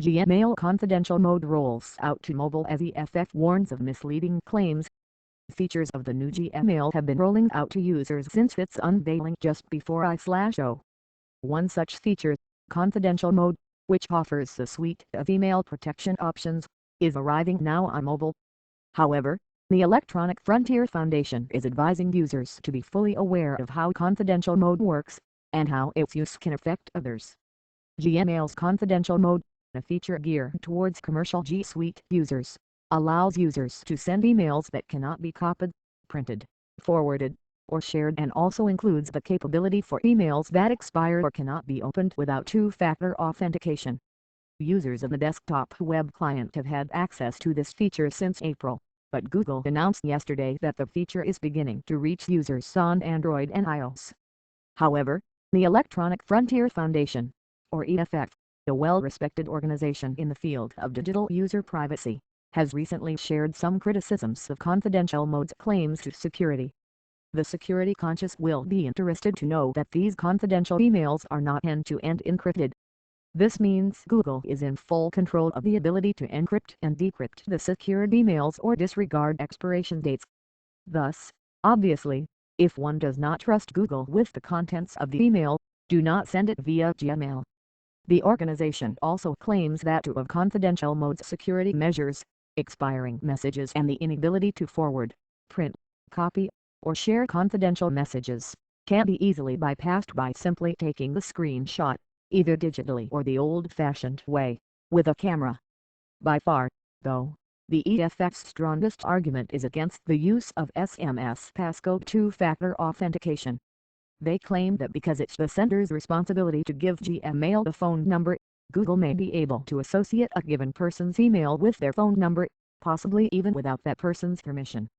Gmail confidential mode rolls out to mobile as EFF warns of misleading claims. Features of the new Gmail have been rolling out to users since its unveiling just before I/O. One such feature, confidential mode, which offers a suite of email protection options, is arriving now on mobile. However, the Electronic Frontier Foundation is advising users to be fully aware of how confidential mode works, and how its use can affect others. Gmail's confidential mode, a feature geared towards commercial G Suite users, allows users to send emails that cannot be copied, printed, forwarded, or shared, and also includes the capability for emails that expire or cannot be opened without two-factor authentication. Users of the desktop web client have had access to this feature since April, but Google announced yesterday that the feature is beginning to reach users on Android and iOS. However, the Electronic Frontier Foundation, or EFF, a well-respected organization in the field of digital user privacy, has recently shared some criticisms of confidential mode's claims to security. The security conscious will be interested to know that these confidential emails are not end-to-end encrypted. This means Google is in full control of the ability to encrypt and decrypt the secured emails or disregard expiration dates. Thus, obviously, if one does not trust Google with the contents of the email, do not send it via Gmail. The organization also claims that two of confidential mode's security measures, expiring messages and the inability to forward, print, copy, or share confidential messages, can be easily bypassed by simply taking the screenshot, either digitally or the old-fashioned way, with a camera. By far, though, the EFF's strongest argument is against the use of SMS passcode two-factor authentication. They claim that because it's the sender's responsibility to give Gmail a phone number, Google may be able to associate a given person's email with their phone number, possibly even without that person's permission.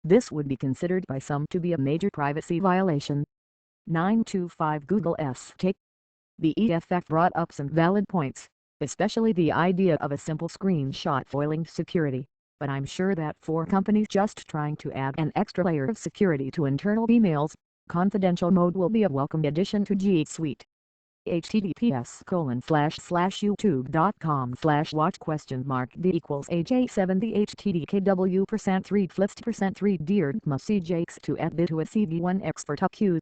This would be considered by some to be a major privacy violation. 925 Google's take. The EFF brought up some valid points, especially the idea of a simple screenshot foiling security, but I'm sure that for companies just trying to add an extra layer of security to internal emails, confidential mode will be a welcome addition to G Suite. https://youtube.com/watch?d=aj70 htdkw%3 flist%3 dear must see jakes to at bit to a cv1 expert accused